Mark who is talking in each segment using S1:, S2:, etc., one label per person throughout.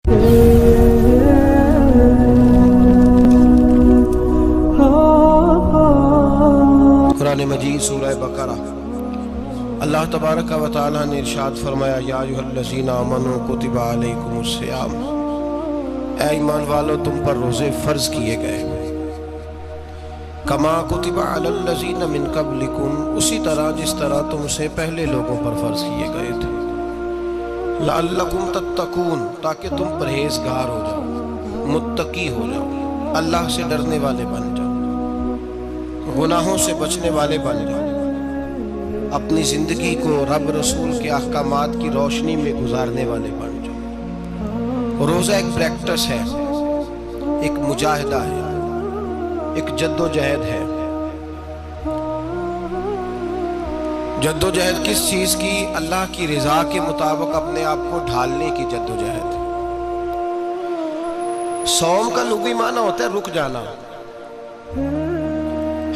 S1: قرآن مجید سورہ بقرہ اللہ تبارک و تعالی نے ارشاد فرمایا یا ایھا الذین آمنوا کتب علیکم الصیام، اے ایمان والو تم پر روزے فرض کیے گئے کما کتب علی الذین من قبلکم، اسی طرح جس طرح تم سے پہلے لوگوں پر فرض کیے گئے تھے، لعلکم تتقون، تاکہ تم پرہیزگار ہو جاؤ، متقی ہو جاؤ، اللہ سے ڈرنے والے بن جاؤ، گناہوں سے بچنے والے بن جاؤ، اپنی زندگی کو رب رسول کے احکامات کی روشنی میں گزارنے والے بن جاؤ۔ روزہ ایک پریکٹس ہے، ایک مجاہدہ ہے، ایک جد و جہد ہے۔ جد و جہد کس چیز کی؟ اللہ کی رضا کے مطابق اپنے آپ کو ڈھالنے کی جد و جہد۔ صوم کا لغوی معنی ہوتا ہے رک جانا۔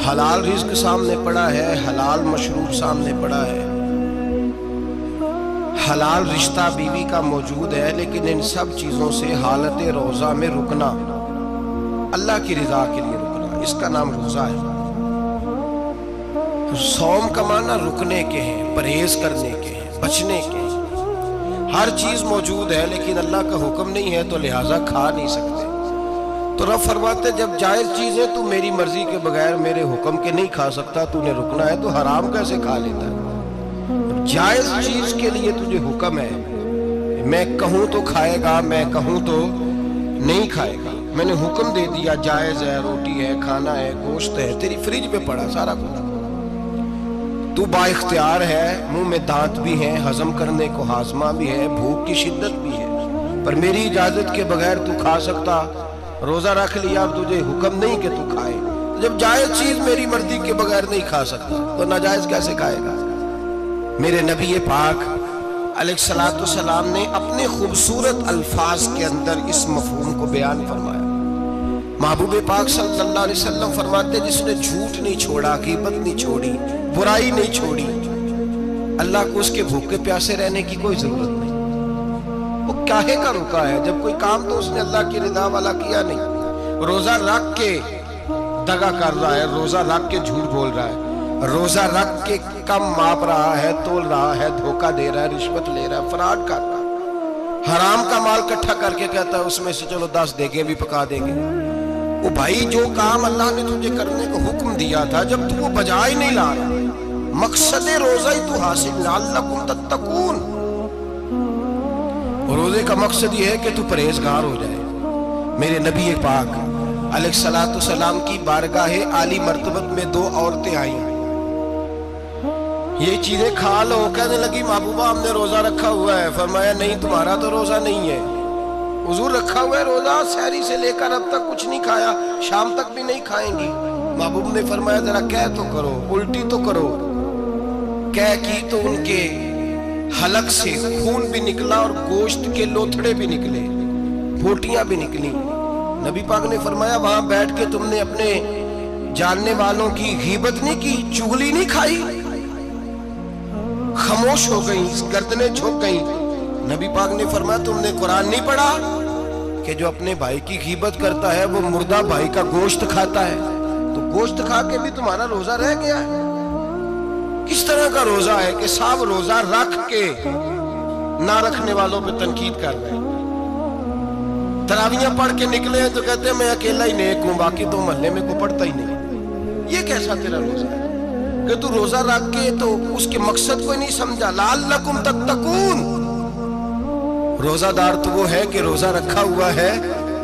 S1: حلال رزق سامنے پڑا ہے، حلال مشروب سامنے پڑا ہے، حلال رشتہ بیوی کا موجود ہے، لیکن ان سب چیزوں سے حالت روزہ میں رکنا، اللہ کی رضا کے لیے رکنا، اس کا نام روزہ ہے۔ صوم کا معنی رکنے کے ہیں، پرہیز کرنے کے ہیں، بچنے کے ہیں۔ ہر چیز موجود ہے لیکن اللہ کا حکم نہیں ہے تو لہٰذا کھا نہیں سکتے۔ تو رب فرماتے جب جائز چیزیں تو میری مرضی کے بغیر میرے حکم کے نہیں کھا سکتا، تو نے رکنا ہے تو حرام کیسے کھا لیتا ہے؟ جائز چیز کے لیے تجھے حکم ہے، میں کہوں تو کھائے گا، میں کہوں تو نہیں کھائے گا۔ میں نے حکم دے دیا جائز ہے، روٹی ہے، کھانا ہے، گوشت ہے، تیری فریج پہ پڑا سارا کچھ، تو با اختیار ہے، منہ میں دانت بھی ہیں، ہضم کرنے کو ہاضمہ بھی ہے، بھوک کی شدت بھی ہے، پر میری اجازت کے بغیر تو کھا سکتا۔ روزہ رکھ لیا، اب تجھے حکم نہیں کہ تو کھائے، جب جائز چیز میری مرضی کے بغیر نہیں کھا سکتا تو ناجائز کیسے کھائے گا؟ میرے نبی پاک علیہ السلام نے اپنے خوبصورت الفاظ کے اندر اس مفہوم کو بیان فرمایا۔ محبوب پاک صلی اللہ علیہ وسلم فرماتے جس نے جھوٹ نہیں چھوڑا، غیبت نہیں چھوڑی، برائی نہیں چھوڑی، اللہ کو اس کے بھوکے پیاسے رہنے کی کوئی ضرورت نہیں۔ وہ کاہے کا رکا ہے جب کوئی کام تو اس نے اللہ کی رضا والا کیا نہیں؟ روزہ رکھ کے دغا کر رہا ہے، روزہ رکھ کے جھوٹ بول رہا ہے، روزہ رکھ کے کم ماپ رہا ہے، تول رہا ہے، دھوکہ دے رہا ہے، رشوت لے رہا ہے، فراڈ کر رہا ہے، حرام کا مال کٹھا کر کے کہتا ہے اس میں سے چلو 10 دیگیں بھی پکا دیں گے۔ وہ بھائی جو کام اللہ نے تجھے کرنے کو حکم دیا تھا جب تو وہ بجا ہی نہیں لا رہا، مقصد روزہ ہی تو حاصل، لعلکم تتقون۔ روزے کا مقصد یہ ہے کہ تو پرہیزگار ہو جائے۔ میرے نبی پاک علیہ السلام کی بارگاہ عالی مرتبت میں 2 عورتیں آئیں، یہ چیزیں کھا لو، کہنے لگی محبوبہ ہم نے روزہ رکھا ہوا ہے۔ فرمایا نہیں تمہارا تو روزہ نہیں ہے، حضور رکھا ہوا ہے روزہ، سحری سے لے کر اب تک کچھ نہیں کھایا، شام تک بھی نہیں کھائیں گی۔ محبوب نے فرمایا ذرا کہہ تو کرو، الٹی تو کرو۔ کہہ کی تو ان کے حلق سے خون بھی نکلا اور گوشت کے لوتھڑے بھی نکلے، پھوٹیاں بھی نکلی۔ نبی پاک نے فرمایا وہاں بیٹھ کے تم نے اپنے جاننے والوں کی غیبت نہیں کی، چغلی نہیں کھائی؟ خاموش ہو گئیں، گردنیں جھک گئیں۔ نبی پاک نے فرمایا تم نے قرآن نہیں پڑھا کہ جو اپنے بھائی کی غیبت کرتا ہے وہ مردہ بھائی کا گوشت کھاتا ہے؟ تو گوشت کھا کے بھی تمہارا روزہ رہ گیا ہے۔ کس طرح کا روزہ ہے کہ صاحب روزہ رکھ کے نہ رکھنے والوں پہ تنقید کر رہے ہیں، تراویحاں پڑھ کے نکلے ہیں تو کہتے ہیں میں اکیلا ہی نیک ہوں، باقی تو محلے میں کوئی پڑھتا ہی نہیں۔ یہ کیسا تیرا روزہ ہے کہ تو روزہ رکھ کے تو اس کے مقصد کو نہیں سمجھا؟ لعلکم تتقون۔ روزہ دار تو وہ ہے کہ روزہ رکھا ہوا ہے،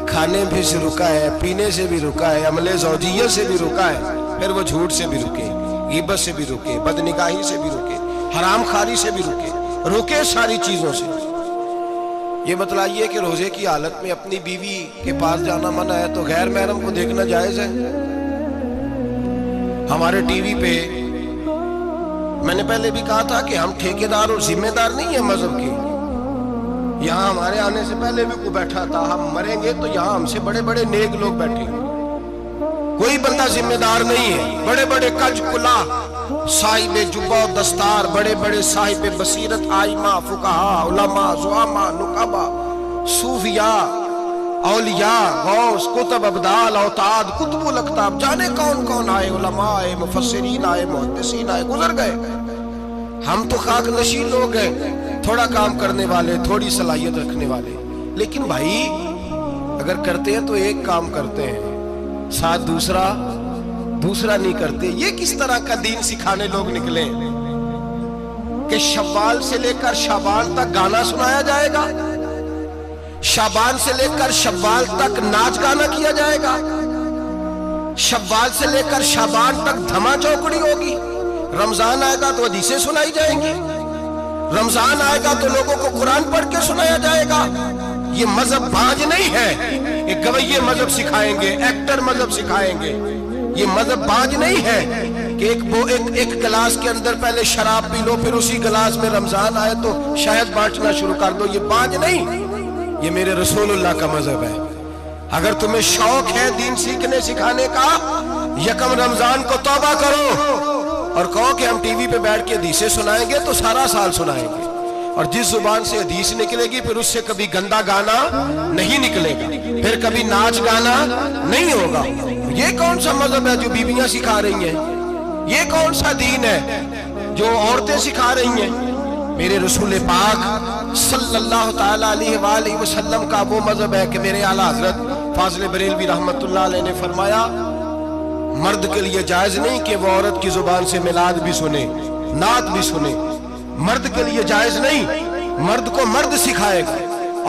S1: کھانے بھی سے رکا ہے، پینے سے بھی رکا ہے، عمل زوجیہ سے بھی رکا ہے، پھر وہ جھوٹ سے بھی رکے، غیبت سے بھی رکے، بدنگاہی سے بھی رکے، حرام خواری سے بھی رکے ساری چیزوں سے۔ یہ بتلائیے کہ روزے کی حالت میں اپنی بیوی کے پاس جانا منع ہے تو غیر محرم کو دیکھنا جائز ہے؟ ہمارے ٹی وی پہ میں نے پہلے بھی کہا تھا کہ ہم ٹھیکیدار اور ذمہ دار نہیں ہیں مذہب کے۔ یہاں ہمارے آنے سے پہلے بھی کوئی بیٹھا تھا، ہم مریں گے تو یہاں ہم سے بڑے بڑے نیک لوگ بیٹھے ہیں، کوئی بندہ ذمہ دار نہیں ہے۔ بڑے بڑے کج کلا، صاحب جبہ و دستار، بڑے بڑے صاحب بصیرت، آئمہ، فقہاء، علماء، زعماء، نقباء، صوفیاء، اولیاء، غوث، کتب، ابدال، اوتاد، کتب الاقطاب، جانے کون کون آئے، علماء آئے، مفسرین آئے، محدثین آئے، گزر گئے۔ ہم تو خاک نشین لوگ ہیں، تھوڑا کام کرنے والے، تھوڑی صلاحیت رکھنے والے۔ لیکن بھائی اگر کرتے ہیں تو ایک کام کرتے ہیں، ساتھ دوسرا نہیں کرتے۔ یہ کس طرح کا دین سکھانے لوگ نکلے کہ شوال سے لے کر شعبان تک گانا سنایا جائے گا، شعبان سے لے کر شوال تک ناچ گانا کیا جائے گا، شوال سے لے کر شعبان تک دھما چوکڑی ہوگی، رمضان آئے گا تو حدیثیں سنائی جائیں گی، رمضان آئے گا تو لوگوں کو قرآن پڑھ کے سنایا جائے گا۔ یہ مذہب بانج نہیں ہے کہ گویے مذہب سکھائیں گے، ایکٹر مذہب سکھائیں گے۔ یہ مذہب بانج نہیں ہے کہ ایک گلاس کے اندر پہلے شراب پی لو، پھر اسی گلاس میں رمضان آئے تو شہد بانٹنا شروع کر دو۔ یہ بانج نہیں، یہ میرے رسول اللہ کا مذہب ہے۔ اگر تمہیں شوق ہے دین سیکھنے سکھانے کا، یکم رمضان کو توبہ کرو اور کہو کہ ہم ٹی وی پہ بیٹھ کے حدیثیں سنائیں گے تو سارا سال سنائیں گے، اور جس زبان سے حدیث نکلے گی پھر اس سے کبھی گندا گانا نہیں نکلے گا، پھر کبھی ناچ گانا نہیں ہوگا۔ یہ کون سا مذہب ہے جو بیویاں سکھا رہی ہیں؟ یہ کون سا دین ہے جو عورتیں سکھا رہی ہیں؟ میرے رسول پاک صلی اللہ تعالیٰ علیہ وآلہ وسلم کا وہ مذہب ہے کہ میرے اعلیٰ حضرت فاضل بریلوی رحمت اللہ علیہ نے فرمایا، مرد کے لیے جائز نہیں کہ وہ عورت کی زبان سے میلاد بھی سنے، نعت بھی سنے۔ مرد کے لیے جائز نہیں، مرد کو مرد سکھائے گا،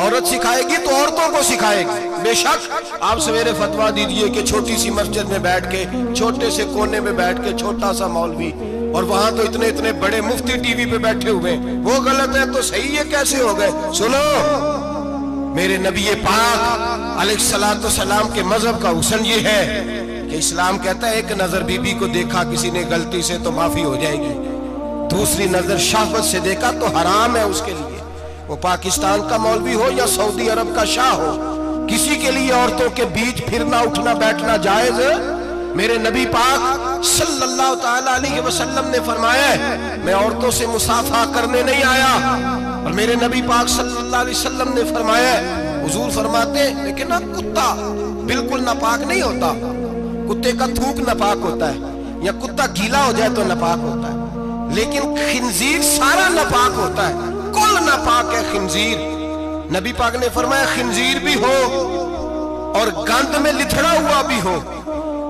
S1: عورت سکھائے گی تو عورتوں کو سکھائے گی۔ بے شک آپ سویرے فتویٰ دیجئے کہ چھوٹی سی مسجد میں بیٹھ کے، چھوٹے سے کونے میں بیٹھ کے چھوٹا سا مولوی، اور وہاں تو اتنے بڑے مفتی ٹی وی پہ بیٹھے ہوئے، وہ غلط ہے تو صحیح ہے کیسے ہو گئے؟ سنو، میرے نبی پاک علیہ السلام کے مذہب کا حسن یہ ہے کہ اسلام کہتا ہے ایک نظر بی بی کو دیکھا کسی نے غلطی سے تو معافی ہو جائے گی، دوسری نظر شہوت سے دیکھا تو حرام ہے اس کے لیے، وہ پاکستان کا مولوی ہو یا سعودی عرب کا شاہ ہو، کسی کے لیے عورتوں کے بیچ پھرنا اٹھنا بیٹھنا جائز ہے۔ میرے نبی پاک صلی اللہ تعالیٰ علیہ وسلم نے فرمایا ہے میں عورتوں سے مصافحہ کرنے نہیں آیا، اور میرے نبی پاک صلی اللہ علیہ وسلم نے فرمایا ہے، حضور فرماتے ہیں لیکن نا کتا بالکل ناپاک نہیں ہوتا، کتے کا تھوک ناپاک ہوتا ہے، یا کتا گیلا ہو جائے تو ناپاک ہوتا ہے، لیکن خنزیر سارا ناپاک ہوتا ہے، کل ناپاک ہے خنزیر۔ نبی پاک نے فرمایا خنزیر بھی ہو اور گند میں لتھڑا ہوا بھی ہو،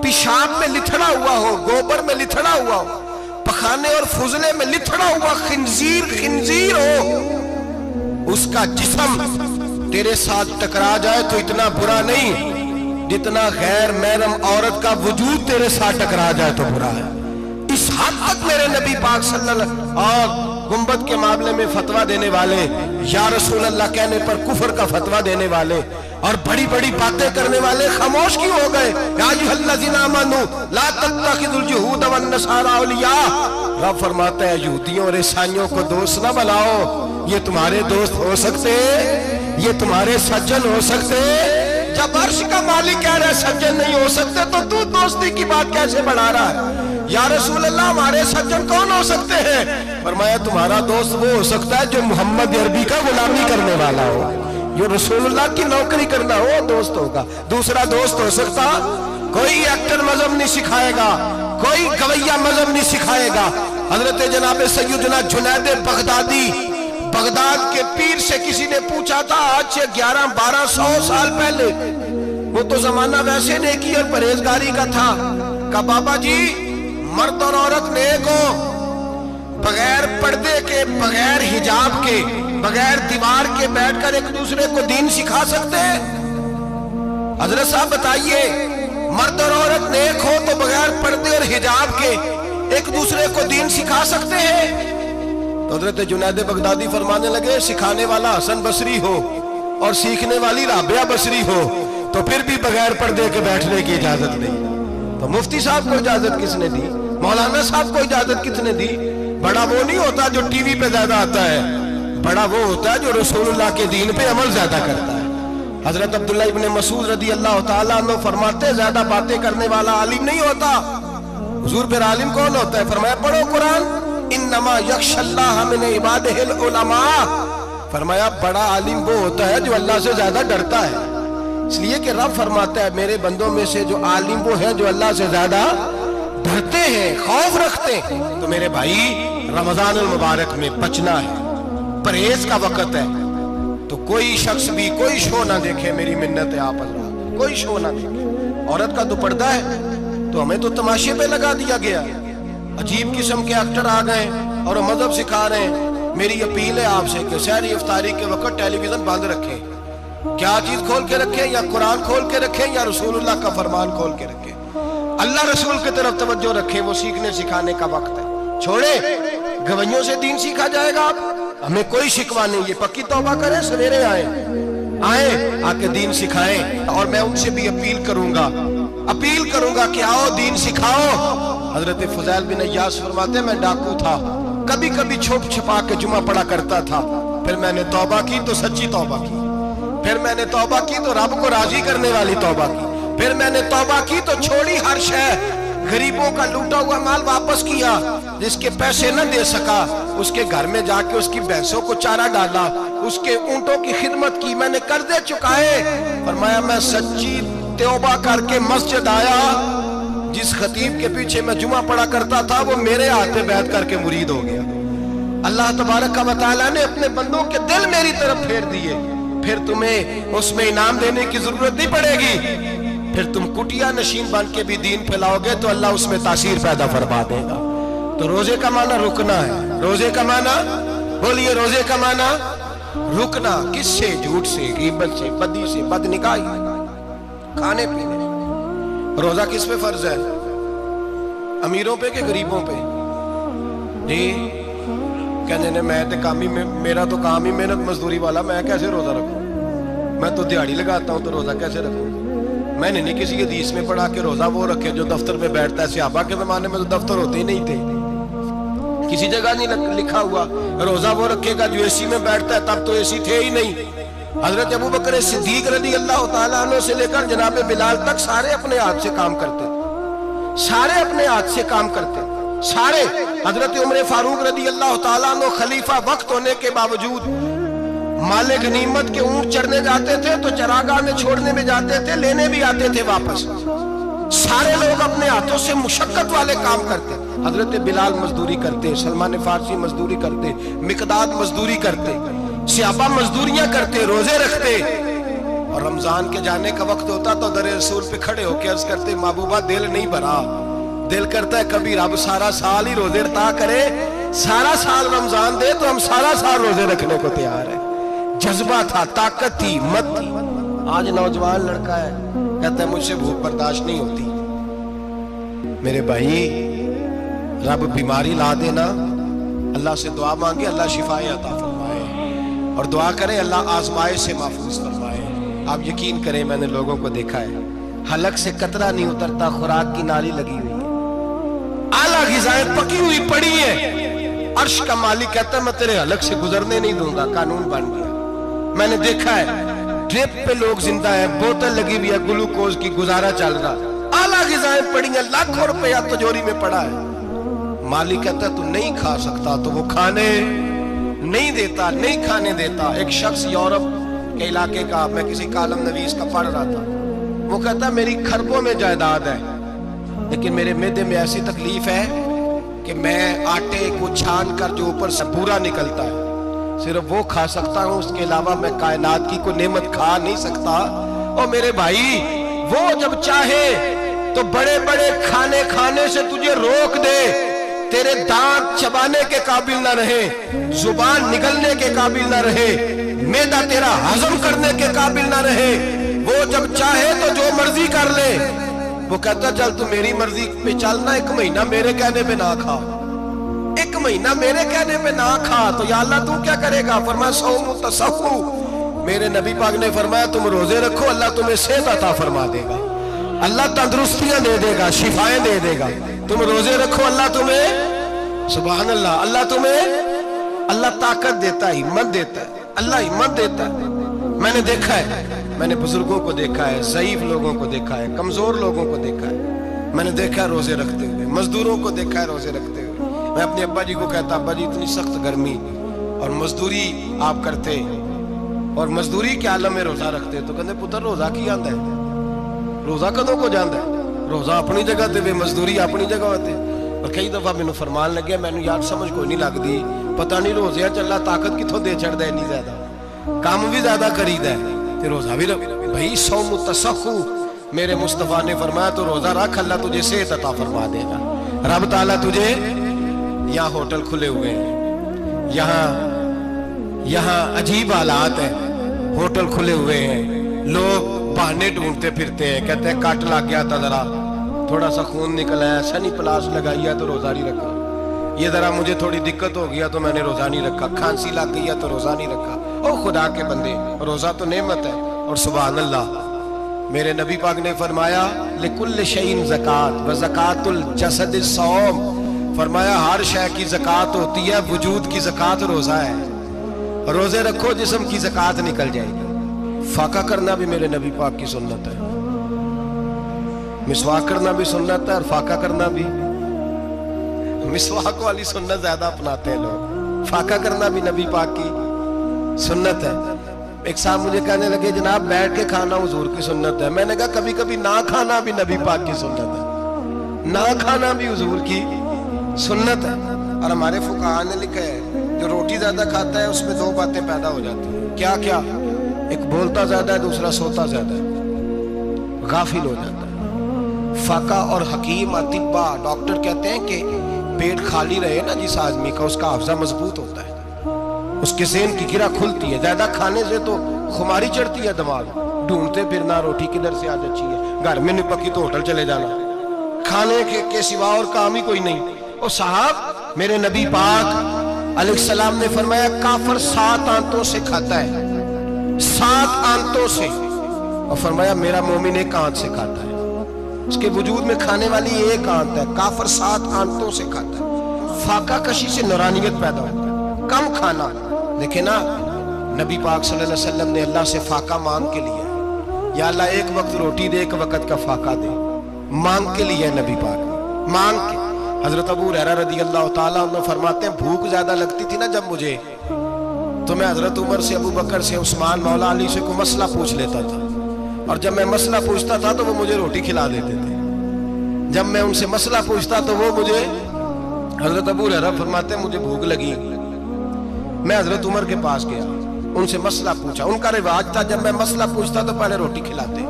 S1: پیشاب میں لتھڑا ہوا ہو، گوبر میں لتھڑا ہوا ہو، پخانے اور فضلے میں لتھڑا ہوا خنزیر ہو، اس کا جسم تیرے ساتھ ٹکرا جائے تو اتنا برا نہیں جتنا غیر محرم عورت کا وجود تیرے ساتھ ٹکرا جائے تو برا ہے۔ اس حد تک میرے نبی پاک صلی اللہ علیہ وسلم اور گنبد کے معاملے میں فتویٰ دینے والے، یا رسول اللہ کہنے پر کفر کا فتویٰ دینے والے اور بڑی بڑی باتیں کرنے والے خاموش کیوں ہو گئے؟ یا ایھا الذین آمنوا لا تتخذوا اليہود والنصارى اولیاء، رب فرماتا ہے یہودیوں اور عیسائیوں کو دوست نہ بناؤ، یہ تمہارے دوست ہو سکتے، یہ تمہارے سجن ہو سکتے؟ جب عرش کا مالک کہہ رہا ہے سجن نہیں ہو سکتے تو دوستی کی بات کیسے بڑھا رہا ہے؟ یا رسول اللہ ہمارے سجن کون ہو سکتے ہیں؟ فرمایا تمہارا دوست وہ ہو سکتا ہے جو محمد عربی کا غلامی کرنے والا ہو، جو رسول اللہ کی نوکری کرنا ہو دوست ہوگا۔ دوسرا دوست ہو سکتا؟ کوئی ایکٹر مذہب نہیں سکھائے گا، کوئی گویہ مذہب نہیں سکھائے گا۔ حضرت جناب سیدنا جنید بغدادی، بغداد کے پیر سے کسی نے پوچھا تھا آج سے 1100-1200 سال پہلے، وہ تو زمانہ ویسے نیکی اور پرہیزگاری کا تھا، کہا بابا جی مرد اور عورت نیک ہو، بغیر پردے کے، بغیر حجاب کے، بغیر دیوار کے بیٹھ کر ایک دوسرے کو دین سکھا سکتے ہیں؟ حضرت صاحب بتائیے، مرد اور عورت نیک ہو تو بغیر پردے اور حجاب کے ایک دوسرے کو دین سکھا سکتے ہیں؟ تو حضرت جنید بغدادی فرمانے لگے سکھانے والا حسن بصری ہو اور سیکھنے والی رابعہ بصری ہو تو پھر بھی بغیر پردے کے بیٹھنے کی اجازت نہیں۔ تو مفتی صاحب کو اجازت کس نے دی؟ مولانا صاحب کو اجازت کس نے دی؟ بڑا وہ نہیں ہوتا جو ٹی وی پہ زیادہ آتا ہے، بڑا وہ ہوتا ہے جو رسول اللہ کے دین پہ عمل زیادہ کرتا ہے۔ حضرت عبداللہ ابن مسعود رضی اللہ تعالیٰ عنہ فرماتے زیادہ باتیں کرنے والا عالم نہیں ہوتا۔ حضور پھر عالم کون ہوتا ہے؟ فرمایا پڑھو قرآن، انما یخشی اللہ من عبادہ العلماء، فرمایا بڑا عالم وہ ہوتا ہے جو اللہ سے زیادہ ڈرتا ہے، اس لیے کہ رب فرماتا ہے میرے بندوں میں سے جو عالم وہ ہے جو اللہ سے زیادہ ڈرتے ہیں، خوف رکھتے ہیں۔ تو میرے بھائی رمضان المبارک میں بچنا ہے، پرہیز کا وقت ہے، تو کوئی شخص بھی کوئی شو نہ دیکھے، میری منت ہے آپ حضرات، کوئی شو نہ دیکھے۔ عورت کا دوپردہ ہے تو ہمیں تو تماشے پہ لگا دیا گیا، عجیب قسم کے ایکٹر آ گئے اور مذہب سکھا رہے ہیں۔ میری اپیل ہے آپ سے کہ سحری افطاری کے وقت ٹیلی ویژن بند رکھیں، کیا چیز کھول کے رکھیں؟ یا قرآن کھول کے رکھیں یا رسول اللہ کا فرمان کھول کے رکھیں، اللہ رسول کی طرف توجہ رکھیں، وہ سیکھنے سکھانے کا وقت ہے۔ چھوڑے گویوں سے دین سیکھا جائے گا، ہمیں کوئی شکوہ نہیں، یہ پکی توبہ کریں، سویرے آئیں آ کے دین سکھائیں۔ اور میں ان سے بھی اپیل کروں گا کہ آؤ دین سکھاؤ۔ حضرت فضیل بن عیاض فرماتے ہیں میں ڈاکو تھا، کبھی کبھی چھپ چھپا کے جمعہ پڑھا کرتا تھا، پھر میں نے توبہ کی تو سچی توبہ کی، پھر میں نے توبہ کی تو رب کو راضی کرنے والی توبہ کی، پھر میں نے توبہ کی تو چھوڑی ہر شے، غریبوں کا لوٹا ہوا مال واپس کیا، جس کے پیسے نہ دے سکا اس کے گھر میں جا کے اس کی بھینسوں کو چارہ ڈالا، اس کے اونٹوں کی خدمت کی، میں نے قرضے چکائے۔ فرمایا میں سچی توبہ کر کے مسجد آیا، جس خطیب کے پیچھے میں جمعہ پڑھا کرتا تھا وہ میرے ہاتھ میں بیعت کر کے مرید ہو گیا۔ اللہ تبارک و تعالیٰ نے اپنے بندوں کے دل میری طرف پھیر دیے، پھر تمہیں اس میں انعام دینے کی ضرورت نہیں پڑے گی، پھر تم کٹیا نشین بن کے بھی دین پھیلاؤ گے تو اللہ اس میں تاثیر پیدا فرما دے گا۔ تو روزے کا معنی رکنا ہے، روزے کا معنی بولیے، روزے کا معنی رکنا، کس سے؟ جھوٹ سے، غیبت سے، بدی سے، بدنگاہی، کھانے پینے۔ روزہ کس پہ فرض ہے؟ امیروں پہ کہ غریبوں پہ؟ جی کہنے نے میں میرا تو کام ہی محنت مزدوری والا، میں کیسے روزہ رکھوں؟ میں تو دیہڑی لگاتا ہوں تو روزہ کیسے رکھوں؟ میں نے نہیں کسی حدیث میں پڑھا کہ روزہ وہ رکھے جو دفتر میں بیٹھتا ہے، صحابہ کے زمانے میں تو دفتر ہوتے ہی نہیں تھے، کسی جگہ نہیں لکھا ہوا روزہ وہ رکھے گا جو اے سی میں بیٹھتا ہے، تب تو اے سی تھے ہی نہیں۔ حضرت ابو بکر صدیق رضی اللہ تعالیٰ عنہ سے لے کر جناب بلال تک سارے اپنے ہاتھ سے کام کرتے، سارے اپنے ہاتھ سے کام کرتے، سارے۔ حضرت عمر فاروق رضی اللہ تعالیٰ عنہ خلیفہ وقت ہونے کے باوجود مال غنیمت کے اونٹ چرنے جاتے تھے تو چراگاہ میں چھوڑنے میں جاتے تھے، لینے بھی آتے تھے واپس، سارے لوگ اپنے ہاتھوں سے مشقت والے کام کرتے۔ حضرت بلال مزدوری کرتے، سلمان فارسی مزدوری کرتے، مقداد مزدوری کرتے، صحابہ مزدوریاں کرتے، روزے رکھتے، اور رمضان کے جانے کا وقت ہوتا تو در رسول پہ کھڑے ہو کے عرض کرتے محبوبہ دل نہیں بھرا، دل کرتا ہے کبھی رب سارا سال ہی روزے عطا کرے، سارا سال رمضان دے تو ہم سارا سال روزے رکھنے کو تیار ہیں۔ جذبہ تھا، طاقت تھی، ہمت تھی۔ آج نوجوان لڑکا ہے کہتا ہے مجھ سے بھوک برداشت نہیں ہوتی۔ میرے بھائی رب بیماری لا دینا، اللہ سے دعا مانگے اللہ شفائیں عطا فرمائے، اور دعا کریں اللہ آزمائش سے محفوظ فرمائے۔ آپ یقین کریں میں نے لوگوں کو دیکھا ہے حلق سے قطرہ نہیں اترتا، خوراک کی نالی لگی ہوئی ہے، اعلیٰ غذائیں پکی ہوئی پڑی ہیں، عرش کا مالک کہتا ہے میں تیرے حلق سے گزرنے نہیں دوں گا، قانون بن گیا۔ میں نے دیکھا ہے ڈرپ پہ لوگ زندہ ہیں، بوتل لگی ہوئی ہے، گلوکوز کی، گزارا چل رہا، اعلیٰ غذائیں پڑی ہیں، لاکھوں روپیہ تجوری میں پڑا ہے۔ مالک کہتا ہے تو نہیں کھا سکتا تو وہ کھانے نہیں دیتا، نہیں کھانے دیتا۔ ایک شخص یورپ کے علاقے کا، میں کسی کالم نویس کا پڑھ رہا تھا، وہ کہتا ہے میری کھربوں میں جائیداد ہے لیکن میرے معدے میں ایسی تکلیف ہے کہ میں آٹے کو چھان کر جو اوپر سے بورا نکلتا ہے صرف وہ کھا سکتا ہوں، اس کے علاوہ میں کائنات کی کوئی نعمت کھا نہیں سکتا۔ اور میرے بھائی وہ جب چاہے تو بڑے بڑے کھانے کھانے سے تجھے روک دے، تیرے دانت چبانے کے قابل نہ رہے، زبان نگلنے کے قابل نہ رہے، معدہ تیرا ہضم کرنے کے قابل نہ رہے، وہ جب چاہے تو جو مرضی کر لے۔ وہ کہتا چل تو میری مرضی پہ چلنا، ایک مہینہ میرے کہنے پہ نہ کھا، ایک مہینہ میرے کہنے پہ نہ کھا، تو یا اللہ تو کیا کرے گا؟ فرمایا صوم تصحو، میرے نبی پاک نے فرمایا تم روزے رکھو اللہ تمہیں صحت عطا فرما دے گا، اللہ تندرستیاں دے دے گا، شفائیں دے دے گا۔ تم روزے رکھو اللہ تمہیں، سبحان اللہ، اللہ تمہیں، اللہ طاقت دیتا ہے، ہمت دیتا ہے، اللہ ہمت دیتا ہے۔ میں نے دیکھا ہے، میں نے بزرگوں کو دیکھا ہے، ضعیف لوگوں کو دیکھا ہے، کمزور لوگوں کو دیکھا ہے، میں نے دیکھا ہے روزے رکھتے ہوئے، مزدوروں کو دیکھا ہے روزے رکھتے ہوئے۔ میں اپنے ابا جی کو کہتا ابا جی اتنی سخت گرمی، اور مزدوری آپ کرتے اور مزدوری کے عالم میں روزہ رکھتے تو کہتے پتر روزہ کی آندا ہے، روزہ کدوں کو جاندا ہے، روزہ اپنی جگہ تے مزدوری اپنی جگہ ہوتے۔ اور کئی دفعہ مینوں فرمان لگیا مینوں یار سمجھ کوئی نہیں لگدی، پتہ نہیں روزے چ اللہ طاقت کتھوں دے چھڑدا ہے، اتنی زیادہ کام بھی زیادہ کریدا ہے تے روزہ بھی بھائی صوم تصحو، میرے مصطفیٰ نے فرمایا تو روزہ رکھ، اللہ تجھے صحت عطا فرما دے گا۔ رب تعالیٰ تجھے، یہاں ہوٹل کھلے ہوئے ہیں، یہاں عجیب حالات ہیں، ہوٹل کھلے ہوئے ہیں، لوگ بہانے ڈھونڈتے پھرتے ہیں، کہتے ہیں کٹ لگ گیا تھا ذرا، تھوڑا سا خون نکل آیا، سنی پلاس لگائی ہے تو روزہ نہیں رکھا، یہ ذرا مجھے تھوڑی دقت ہو گیا تو میں نے روزہ نہیں رکھا، کھانسی لگ گئی ہے تو روزہ نہیں رکھا۔ او خدا کے بندے، روزہ تو نعمت ہے۔ اور سبحان اللہ، میرے نبی پاک نے فرمایا لِكُلِّ شَيْءٍ زَكَاةٌ وَزَكَاةُ الْجَسَدِ الصَّوْمُ، فرمایا ہر شے کی زکوٰۃ ہوتی ہے، وجود کی زکوٰۃ روزہ ہے، روزے رکھو جسم کی زکوٰۃ نکل جائے گی۔ فاقہ کرنا بھی میرے نبی پاک کی سنت ہے، مسواک کرنا بھی سنت ہے، اور فاقہ کرنا بھی، مسواک والی سنت زیادہ اپناتے ہیں لوگ، فاقہ کرنا بھی نبی پاک کی سنت ہے۔ ایک صاحب مجھے کہنے لگے جناب بیٹھ کے کھانا حضور کی سنت ہے، میں نے کہا کبھی کبھی نہ کھانا بھی نبی پاک کی سنت ہے، نہ کھانا بھی حضور کی سنت ہے۔ اور ہمارے فقہاء نے لکھا ہے جو روٹی زیادہ کھاتا ہے اس میں دو باتیں پیدا ہو جاتی ہیں، کیا کیا؟ ایک بولتا زیادہ ہے، دوسرا سوتا زیادہ ہے، غافل ہو جاتا ہے۔ فقہ اور حکیم اطباء ڈاکٹر کہتے ہیں کہ پیٹ خالی رہے نا جس آدمی کا، اس کا حافظہ مضبوط ہوتا ہے، اس کے ذہن کی گرہ کھلتی ہے۔ زیادہ کھانے سے تو خماری چڑھتی ہے، دماغ ڈھونڈتے پھرنا روٹی کدھر سے آج اچھی ہے، گھر میں نہیں پکی تو ہوٹل چلے جانا، کھانے کے سوا اور کام ہی کوئی نہیں۔ اور صاحب میرے نبی پاک علیہ السلام نے فرمایا کافر 7 آنتوں سے کھاتا ہے، 7 آنتوں سے، اور فرمایا میرا مومن 1 آنت سے کھاتا ہے، اس کے وجود میں کھانے والی 1 آنت ہے، کافر 7 آنتوں سے کھاتا ہے۔ فاقہ کشی سے نورانیت پیدا ہوتا ہے، کم کھانا۔ دیکھیں نا نبی پاک صلی اللہ علیہ وسلم نے اللہ سے فاقہ مانگ کے لیا ہے، یا اللہ 1 وقت روٹی دے، 1 وقت کا فاقہ دے، مانگ کے لیا ہے نبی پاک نے، مانگ کے۔ حضرت ابو ہریرہ رضی اللہ تعالیٰ عنہ فرماتے ہیں بھوک زیادہ لگتی تھی نا جب مجھے، تو میں حضرت عمر سے، ابو بکر سے، عثمان، مولا علی سے کوئی مسئلہ پوچھ لیتا تھا، اور جب میں مسئلہ پوچھتا تھا تو وہ مجھے روٹی کھلا دیتے تھے، جب میں ان سے مسئلہ پوچھتا تو وہ مجھے، حضرت ابو ہریرہ فرماتے ہیں مجھے بھوک لگی، میں حضرت عمر کے پاس گیا، ان سے مسئلہ پوچھا، ان کا رواج تھا جب میں مسئلہ پوچھتا تو پہلے روٹی کھلاتے۔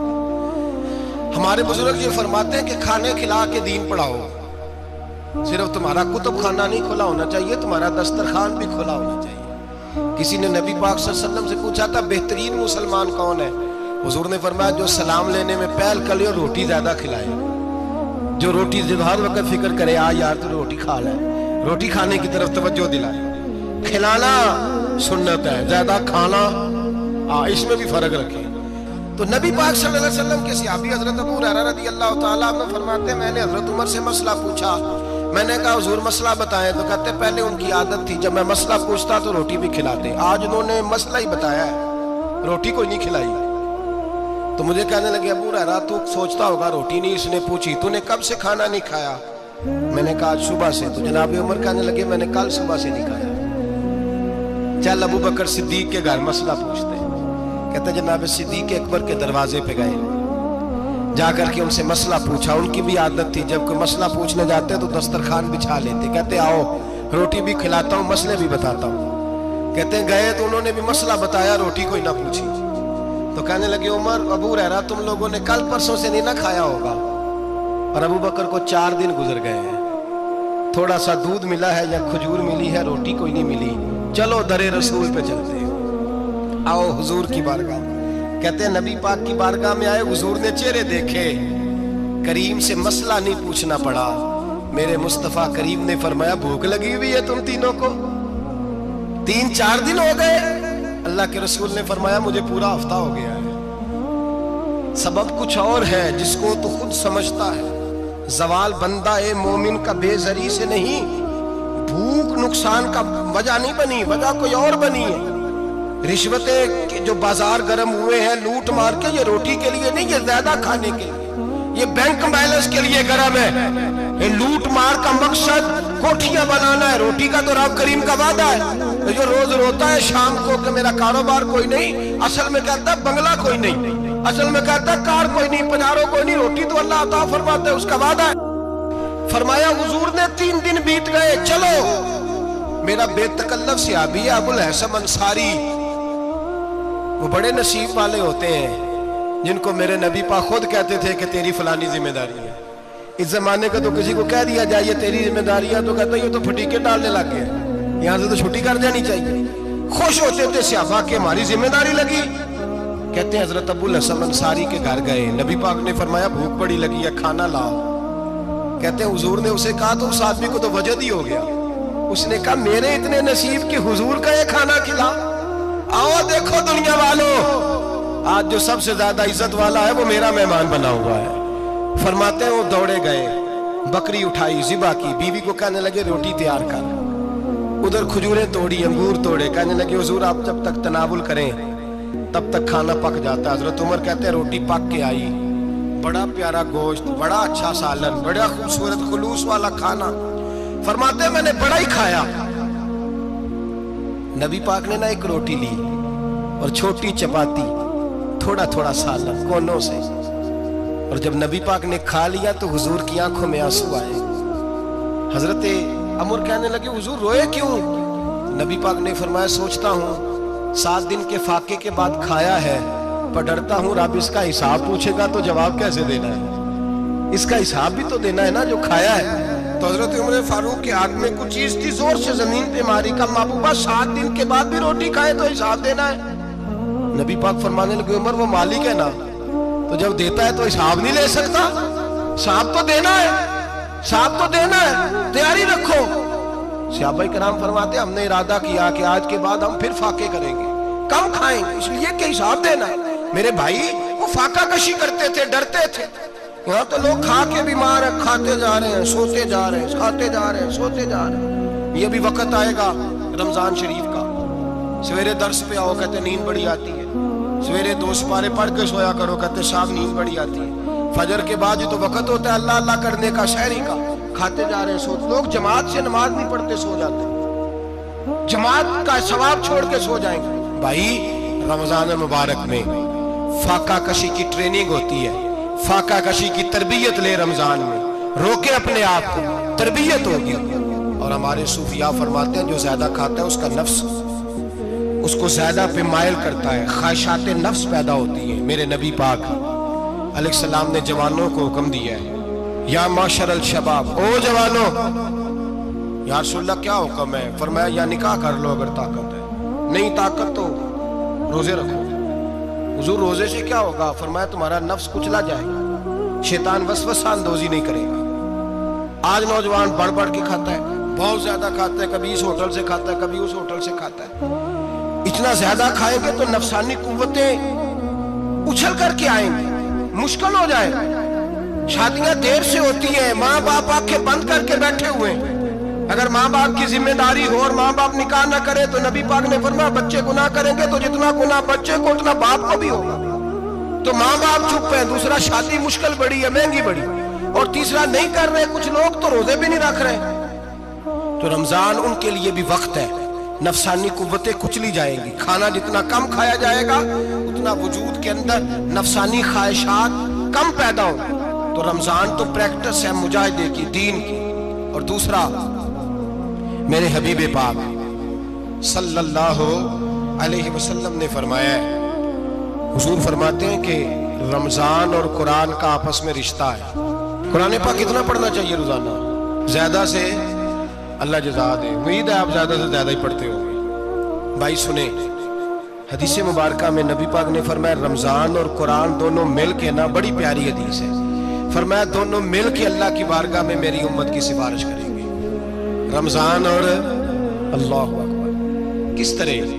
S1: ہمارے بزرگ یہ فرماتے ہیں کہ کھانے کھلا کے دین پڑھاؤ، صرف تمہارا کتب خانہ نہیں کھلا ہونا چاہیے، تمہارا دسترخوان بھی کھلا ہونا چاہیے۔ کسی نے نبی پاک صلی اللہ علیہ وسلم سے پوچھا تھا بہترین مسلمان کون ہے؟ حضور نے فرمایا جو سلام لینے میں پہل کرے اور روٹی زیادہ کھلائے، جو روٹی ہر وقت فکر کرے آ یار تو روٹی کھا لے، روٹی کھانے کی طرف توجہ دلائے۔ کھلانا سنت ہے، زیادہ کھانا اس میں بھی فرق رکھے۔ تو نبی پاک صلی اللہ علیہ وسلم کے صحابی حضرت ابو ہریرہ رضی اللہ تعالیٰ عنہ فرماتے ہیں میں نے حضرت عمر سے مسئلہ پوچھا، میں نے کہا حضور مسئلہ بتائیں، تو کہتے پہلے ان کی عادت تھی جب میں مسئلہ پوچھتا تو روٹی بھی کھلاتے، آج انہوں نے مسئلہ ہی بتایا ہے، روٹی کوئی نہیں کھلائی۔ تو مجھے کہنے لگے ابو ہریرہ تو سوچتا ہوگا روٹی نہیں اس نے پوچھی، تو نے کب سے کھانا نہیں کھایا؟ میں نے کہا آج صبح سے۔ تو جناب عمر کہنے لگے میں نے کل صبح سے نہیں کھایا۔ چل ابو بکر صدیق کے گھر مسئلہ پوچھتے ہیں، کہتے جناب صدیق اکبر کے دروازے پہ گئے، جا کر کے ان سے مسئلہ پوچھا۔ ان کی بھی عادت تھی جب کوئی مسئلہ پوچھنے جاتے تو دسترخوان بچھا لیتے، کہتے آؤ روٹی بھی کھلاتا ہوں مسئلے بھی بتاتا ہوں۔ کہتے ہیں گئے تو انہوں نے بھی مسئلہ بتایا، روٹی کوئی نہ پوچھی۔ تو کہنے لگے عمر ابو ہریرہ تم لوگوں نے کل پرسوں سے نہیں نہ کھایا ہوگا، اور ابو بکر کو 4 دن گزر گئے ہیں، تھوڑا سا دودھ ملا ہے یا کھجور ملی ہے، روٹی کوئی نہیں ملی، چلو در رسول پہ چلتے ہیں، آؤ حضور کی بارگاہ۔ کہتے ہیں نبی پاک کی بارگاہ میں آئے، حضور نے چہرے دیکھے، کریم سے مسئلہ نہیں پوچھنا پڑا۔ میرے مصطفیٰ کریم نے فرمایا بھوک لگی ہوئی ہے تم تینوں کو، 3-4 دن ہو گئے؟ اللہ کے رسول نے فرمایا مجھے پورا ہفتہ ہو گیا ہے۔ سبب کچھ اور ہے جس کو تو خود سمجھتا ہے، زوال بندہ مومن کا بے زری سے نہیں، بھوک نقصان کا وجہ نہیں بنی، وجہ کوئی اور بنی ہے۔ رشوتیں جو بازار گرم ہوئے ہیں لوٹ مار کے، یہ روٹی کے لیے نہیں، یہ زیادہ کھانے کے لیے، یہ بینک بیلنس کے لیے گرم ہے، یہ لوٹ مار کا مقصد کوٹھیاں بنانا ہے۔ روٹی کا تو رب کریم کا وعدہ ہے۔ جو روز روتا ہے شام کو کہ میرا کاروبار کوئی نہیں، اصل میں کہتا ہے بنگلہ کوئی نہیں، اصل میں کہتا ہے کار کوئی نہیں، پجارو کوئی نہیں، روٹی تو اللہ عطا فرماتا ہے، اس کا وعدہ ہے۔ فرمایا حضور نے 3 دن بیت گئے، چلو میرا بے تکلف صحابی ہے ابو الحسن انصاری، وہ بڑے نصیب والے ہوتے ہیں جن کو میرے نبی پاک خود کہتے تھے کہ تیری فلانی ذمہ داری ہے۔ اس زمانے کا تو کسی کو کہہ دیا جائے یہ تیری ذمہ داری ہے تو کہتا ہے یہ تو پھٹیکے ڈالنے لگ گئے، یہاں سے تو چھٹی کر جانی چاہیے۔ خوش ہوتے تھے صحابہ کہ ہماری ذمہ داری لگی۔ کہتے ہیں حضرت ابو الحسن انصاری کے گھر گئے، نبی پاک نے فرمایا بھوک بڑی لگی ہے، کھانا لاؤ۔ کہتے ہیں حضور نے اسے کہا تو اس آدمی کو تو وجد ہی ہو گیا، اس نے کہا میرے اتنے نصیب کہ حضور کا یہ کھانا کھلا۔ آؤ دیکھو دنیا والوں، آج جو سب سے زیادہ عزت والا ہے وہ میرا مہمان بنا ہوا ہے۔ فرماتے ہیں وہ دوڑے گئے، بکری اٹھائی، ذبح کی، بیوی کو کہنے لگے روٹی تیار کر، ادھر کھجوریں توڑی، انگور توڑے، کہنے لگے حضور آپ جب تک تناول کریں تب تک کھانا پک جاتا ہے۔ حضرت عمر کہتے ہیں روٹی پک کے آئی، بڑا پیارا گوشت، بڑا اچھا سالن، بڑا خوبصورت خلوص والا کھانا۔ فرماتے ہیں میں نے بڑا ہی کھایا۔ نبی پاک نے نہ ایک روٹی لی اور چھوٹی چپاتی، تھوڑا تھوڑا سالن کونوں سے، اور جب نبی پاک نے کھا لیا تو حضور کی آنکھوں میں آنسو آئے۔ حضرت عمر کہنے لگے حضور روئے کیوں؟ نبی پاک نے فرمایا سوچتا ہوں 7 دن کے فاقے کے بعد کھایا ہے، پر ڈرتا ہوں رب اس کا حساب پوچھے گا تو جواب کیسے دینا ہے، اس کا حساب بھی تو دینا ہے نا جو کھایا ہے۔ تو حضرت عمر فاروق کے ہاتھ میں کچھ چیز تھی، زور سے زمین پہ ماری، کا محبوبہ 7 دن کے بعد بھی روٹی کھائے تو حساب دینا ہے۔ نبی پاک فرمانے لگے عمر وہ مالک ہے نا، تو جب دیتا ہے تو حساب نہیں لے سکتا، حساب تو دینا ہے، حساب تو دینا ہے، تیاری رکھو۔ صحابہ کرام فرماتے ہم نے ارادہ کیا کہ آج کے بعد ہم پھر فاقے کریں گے، کم کھائیں گے، اس لیے کہ حساب دینا ہے۔ میرے بھائی وہ فاقہ کشی کرتے تھے، ڈرتے تھے۔ یہاں تو لوگ کھا کے بیمار ہیں، کھاتے جا رہے ہیں، سوتے جا رہے ہیں، کھاتے جا رہے ہیں، سوتے جا رہے ہیں۔ یہ بھی وقت آئے گا رمضان شریف کا، سویرے درس پہ آؤ کہتے نیند بڑی آتی ہے، سویرے 2 سپارے پڑھ کے سویا کرو کہتے شام نیند بڑی آتی ہے، فجر کے بعد جو تو وقت ہوتا ہے اللہ اللہ کرنے کا، شہری کا، کھاتے جا رہے ہیں، سوتے۔ لوگ جماعت سے نماز نہیں پڑھتے سو جاتے ہیں، جماعت کا ثواب چھوڑ کے سو جائیں گے۔ بھائی رمضان مبارک میں فاقہ کشی کی ٹریننگ ہوتی ہے، فاقہ کشی کی تربیت لے، رمضان میں روکے اپنے آپ کو، تربیت ہوگی۔ اور ہمارے صوفیاء فرماتے ہیں جو زیادہ کھاتا ہے اس کا نفس اس کو زیادہ پہ مائل کرتا ہے، خواہشات نفس پیدا ہوتی ہیں۔ میرے نبی پاک علیہ السلام نے جوانوں کو حکم دیا ہے یا معاشر الشباب، او جوانوں، یا رسول اللہ کیا حکم ہے؟ فرمایا یا نکاح کر لو اگر طاقت ہے، نہیں طاقت تو روزے رکھو۔ حضور روزے سے کیا ہوگا؟ فرمایا تمہارا نفس کچلا جائے گا، شیطان وسوسہ اندوزی نہیں کرے گا۔ آج نوجوان بڑھ بڑھ کے کھاتا ہے، بہت زیادہ کھاتا ہے، کبھی اس ہوٹل سے کھاتا ہے، کبھی اس ہوٹل سے کھاتا ہے۔ اتنا زیادہ کھائیں گے تو نفسانی قوتیں اچھل کر کے آئیں گی، مشکل ہو جائے گا۔ شادیاں دیر سے ہوتی ہیں، ماں باپ آنکھیں بند کر کے بیٹھے ہوئے ہیں۔ اگر ماں باپ کی ذمہ داری ہو اور ماں باپ نکاح نہ کرے تو نبی پاک نے فرمایا بچے گناہ کریں گے تو جتنا گناہ بچے کو اتنا باپ کو بھی ہوگا۔ تو ماں باپ چپ ہیں، دوسرا شادی مشکل بڑی ہے، مہنگی بڑی، اور تیسرا نہیں کر رہے کچھ لوگ تو روزے بھی نہیں رکھ رہے۔ تو رمضان ان کے لیے بھی وقت ہے، نفسانی قوتیں کچلی جائیں گی، کھانا جتنا کم کھایا جائے گا اتنا وجود کے اندر نفسانی خواہشات کم پیدا ہوں۔ تو رمضان تو پریکٹس ہے مجاہدے کی، دین کی۔ اور دوسرا میرے حبیب پاک صلی اللہ علیہ وسلم نے فرمایا ہے، حضور فرماتے ہیں کہ رمضان اور قرآن کا آپس میں رشتہ ہے۔ قرآن پاک کتنا پڑھنا چاہیے روزانہ؟ زیادہ سے اللہ جزا دے، امید ہے آپ زیادہ سے زیادہ ہی پڑھتے ہوں گے۔ بھائی سنیں، حدیث مبارکہ میں نبی پاک نے فرمایا رمضان اور قرآن دونوں مل کے نا، بڑی پیاری حدیث ہے، فرمایا دونوں مل کے اللہ کی بارگاہ میں میری امت کی سفارش کریں گے۔ رمضان اور اللہ اکبر، کس طرح؟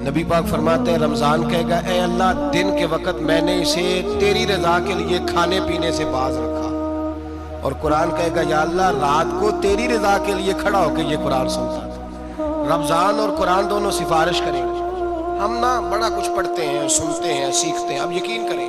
S1: نبی پاک فرماتے ہیں رمضان کہے گا اے اللہ دن کے وقت میں نے اسے تیری رضا کے لیے کھانے پینے سے باز رکھا، اور قرآن کہے گا یا اللہ رات کو تیری رضا کے لیے کھڑا ہو کے یہ قرآن سنتا تھا۔ رمضان اور قرآن دونوں سفارش کریں گے۔ ہم نا بڑا کچھ پڑھتے ہیں، سنتے ہیں، سیکھتے ہیں، اب یقین کریں